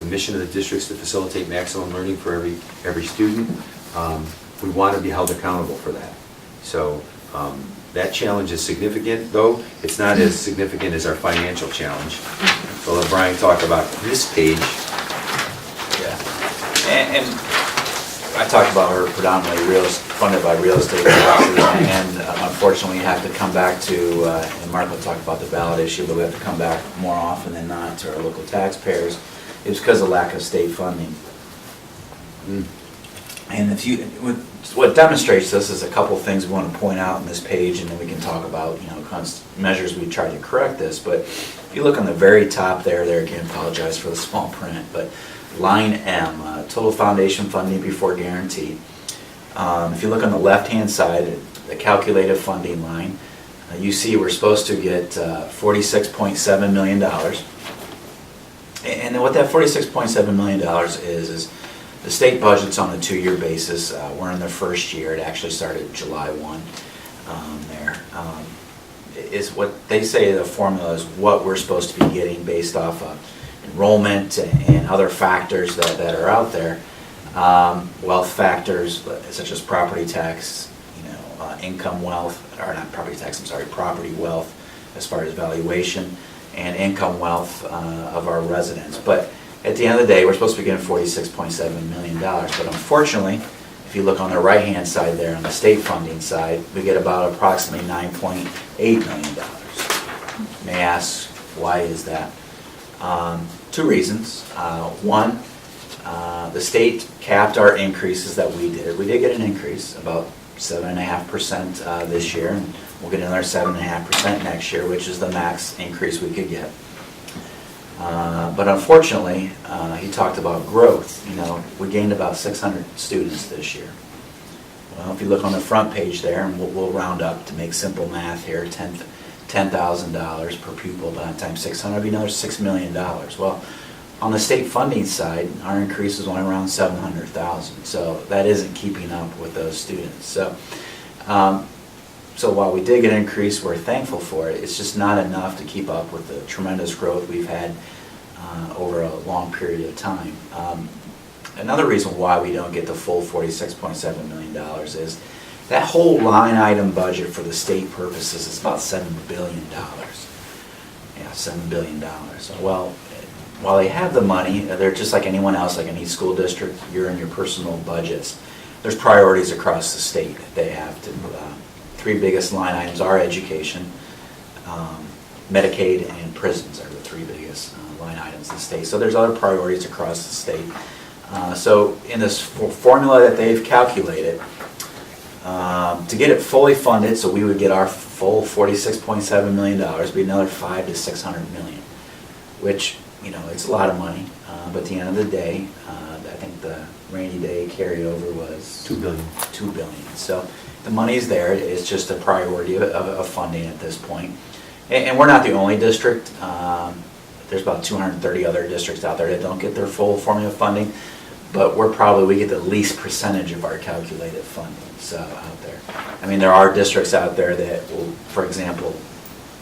The mission of the district is to facilitate maximum learning for every student. We want to be held accountable for that. So that challenge is significant, though it's not as significant as our financial challenge. So let Brian talk about this page. Yeah, and I talked about her predominantly funded by real estate taxes, and unfortunately you have to come back to, and Mark will talk about the ballot issue, but we have to come back more often than not to our local taxpayers. It's because of lack of state funding. And what demonstrates this is a couple things we want to point out on this page, and then we can talk about, measures we tried to correct this. But if you look on the very top there again, apologize for the small print, but line M, total foundation funding before guarantee. If you look on the left-hand side, the calculated funding line, you see we're supposed to get $46.7 million. And what that $46.7 million is the state budget's on a 2-year basis. We're in the first year. It actually started July 1 there. Is what they say the formula is what we're supposed to be getting based off of enrollment and other factors that are out there. Wealth factors such as property tax, income wealth, or not property tax, I'm sorry, property wealth as far as valuation, and income wealth of our residents. But at the end of the day, we're supposed to be getting $46.7 million. But unfortunately, if you look on the right-hand side there, on the state funding side, we get about approximately $9.8 million. You may ask, why is that? 2 reasons. One, the state capped our increases that we did. We did get an increase, about 7.5% this year, and we'll get another 7.5% next year, which is the max increase we could get. But unfortunately, he talked about growth. We gained about 600 students this year. Well, if you look on the front page there, and we'll round up to make simple math here, $10,000 per pupil times 600 would be another $6 million. Well, on the state funding side, our increase is only around $700,000, so that isn't keeping up with those students. So while we did get an increase, we're thankful for it. It's just not enough to keep up with the tremendous growth we've had over a long period of time. Another reason why we don't get the full $46.7 million is that whole line item budget for the state purposes is about $7 billion. Yeah, $7 billion. Well, while they have the money, they're just like anyone else, like any school district, you're in your personal budgets. There's priorities across the state that they have to. 3 biggest line items are education, Medicaid, and prisons are the 3 biggest line items in the state. So there's other priorities across the state. So in this formula that they've calculated, to get it fully funded, so we would get our full $46.7 million, would be another $500 to $600 million, which, it's a lot of money. But at the end of the day, I think the rainy day carryover was $2 billion. $2 billion. So the money's there. It's just a priority of funding at this point. And we're not the only district. There's about 230 other districts out there that don't get their full formula funding, but we get the least percentage of our calculated funding out there. I mean, there are districts out there that will, for example,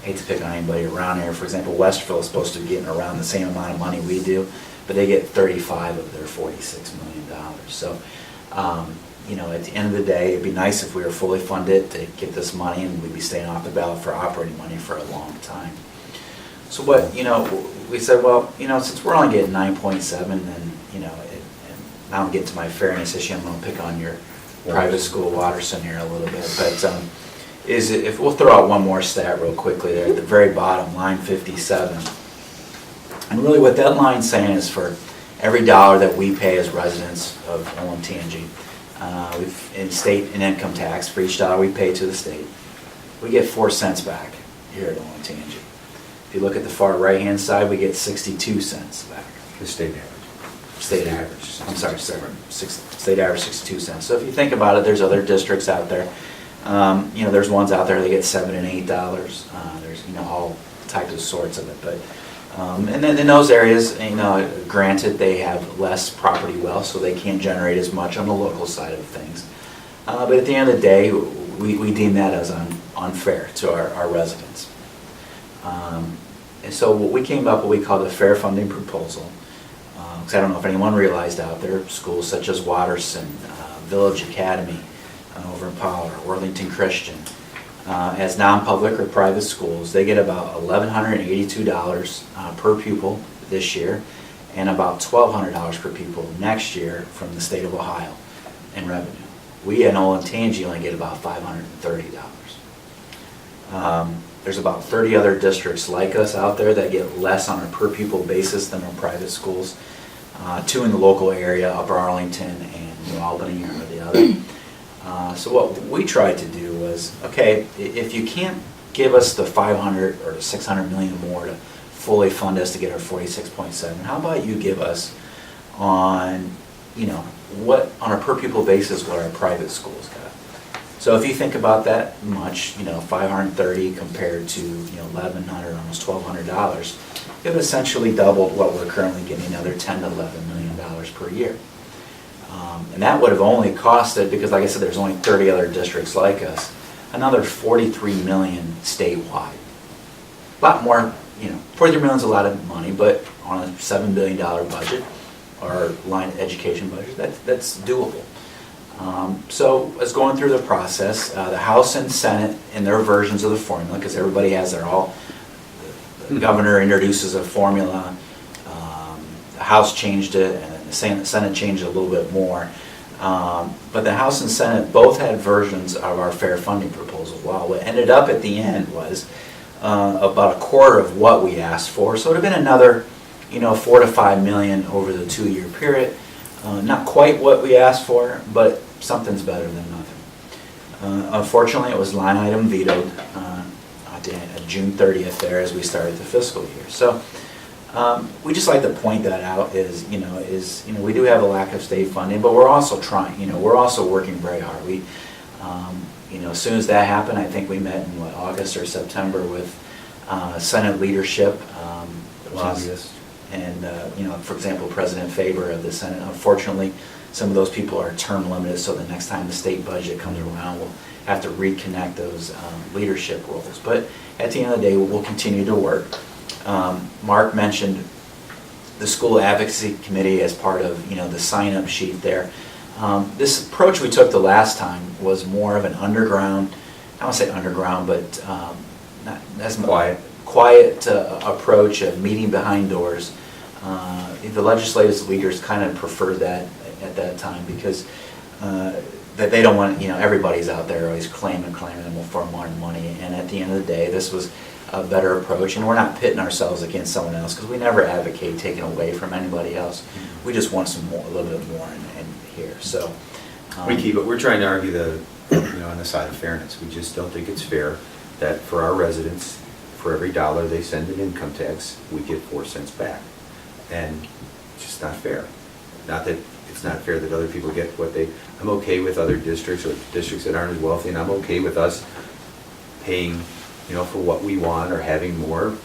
hate to pick on anybody around here, for example, Westerville is supposed to be getting around the same amount of money we do, but they get 35 of their $46 million. So, at the end of the day, it'd be nice if we were fully funded to get this money, and we'd be staying off the ballot for operating money for a long time. So we said, well, since we're only getting 9.7, then, and now I'm getting to my fairness issue, I'm going to pick on your private school Watterson here a little bit, but if we'll throw out one more stat real quickly there at the very bottom, line 57. And really what that line's saying is for every dollar that we pay as residents of Olentangy, in state and income tax, for each dollar we pay to the state, we get 4 cents back here at Olentangy. If you look at the far right-hand side, we get 62 cents back. The state average. State average. I'm sorry, state average 62 cents. So if you think about it, there's other districts out there. There's ones out there that get $7 and $8. There's all types of sorts of it, but and then in those areas, granted they have less property wealth, so they can't generate as much on the local side of things. But at the end of the day, we deem that as unfair to our residents. 'em. And so what we came up with, we call the fair funding proposal. And really what that line saying is for every dollar that we pay as residents of Olentangy, we get 4 cents back here at Olentangy. If you look at the far right-hand side, we get 62 cents back. Because I don't know if anyone realized out there, schools such as Watterson, Village Academy over in Powell, or Worthington Christian, as non-public or private schools, they get about $1,182 per pupil this year, and about $1,200 per pupil next year from the state of Ohio in revenue. We in Olentangy only get about $530. There's about 30 other districts like us out there that get less on a per pupil basis than our private schools. 2 in the local area, Upper Arlington and New Albany are the other. So what we tried to do was, okay, if you can't give us the 500 or 600 million more to fully fund us to get our 46.7, how about you give us on, what on a per pupil basis what our private schools got. So if you think about that much, 530 compared to $1,100, almost $1,200, it essentially doubled what we're currently getting, another $10 to $11 million per year. And that would have only costed, because like I said, there's only 30 other districts like us, another $43 million statewide. A lot more, $43 million is a lot of money, but on a $7 billion budget, or line education budget, that's doable. So as going through the process, the House and Senate in their versions of the formula, because everybody has their all, the governor introduces a formula, the House changed it, and the Senate changed it a little bit more. But the House and Senate both had versions of our fair funding proposal. Well, what ended up at the end was about a quarter of what we asked for, so it would have been another $4 to $5 million over the 2-year period. Not quite what we asked for, but something's better than nothing. Unfortunately, it was line item vetoed at June 30th there as we started the fiscal year. So we just like to point that out we do have a lack of state funding, but we're also trying, we're also working very hard. We, as soon as that happened, I think we met in August or September with Senate leadership. Lobbyists. And, for example, President Faber of the Senate, unfortunately, some of those people are term limited, so the next time the state budget comes around, we'll have to reconnect those leadership roles. But at the end of the day, we'll continue to work. Mark mentioned the School Advocacy Committee as part of, the sign-up sheet there. This approach we took the last time was more of an underground, I don't want to say underground, but not as quiet approach of meeting behind doors. The legislative leaders kind of preferred that at that time because that they don't want, everybody's out there always claiming for more money. And at the end of the day, this was a better approach. And we're not pitting ourselves against someone else because we never advocate taking away from anybody else. We just want some more, a little bit more in here. So we keep it. We're trying to argue on the side of fairness. We just don't think it's fair that for our residents, for every dollar they send in income tax, we get 4 cents back. And it's just not fair. Not that it's not fair that other people get what they, I'm okay with other districts or districts that aren't as wealthy, and I'm okay with us paying, for what we want or having more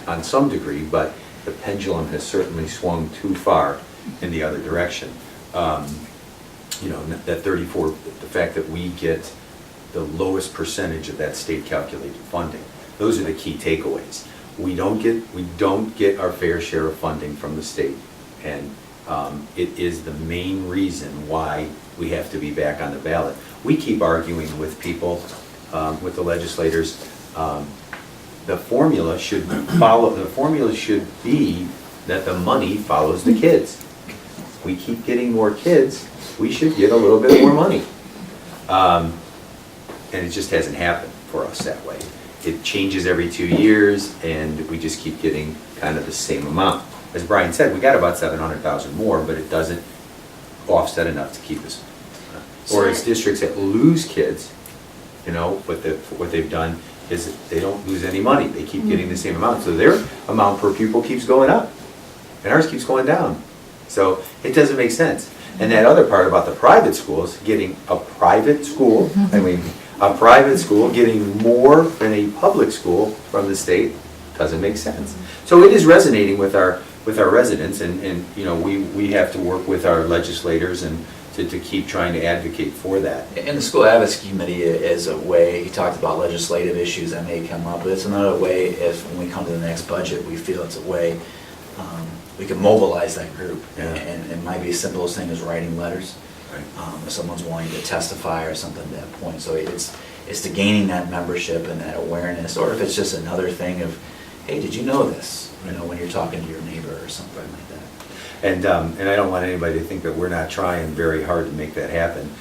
on some degree, but the pendulum has certainly swung too far in the other direction. That 34, the fact that we get the lowest percentage of that state calculated funding. Those are the key takeaways. We don't get our fair share of funding from the state, and it is the main reason why we have to be back on the ballot. We keep arguing with people, with the legislators. The formula should be that the money follows the kids. We keep getting more kids. We should get a little bit more money, and it just hasn't happened for us that way. It changes every 2 years, and we just keep getting kind of the same amount. As Brian said, we got about 700,000 more, but it doesn't offset enough to keep us. Or as districts that lose kids, what they've done is they don't lose any money. They keep getting the same amount. So their amount per pupil keeps going up, and ours keeps going down. So it doesn't make sense. And that other part about the private schools, getting a private school, a private school getting more than a public school from the state doesn't make sense. So it is resonating with our residents, and we have to work with our legislators and to keep trying to advocate for that. And the School Advocacy Committee is a way, he talked about legislative issues that may come up, but it's another way if when we come to the next budget, we feel it's a way we can mobilize that group. Yeah. And it might be as simple as thing as writing letters. Right. If someone's wanting to testify or something at that point. So it's to gaining that membership and that awareness, or if it's just another thing of, hey, did you know this? You know, when you're talking to your neighbor or something like that. And I don't want anybody to think that we're not trying very hard to make that happen.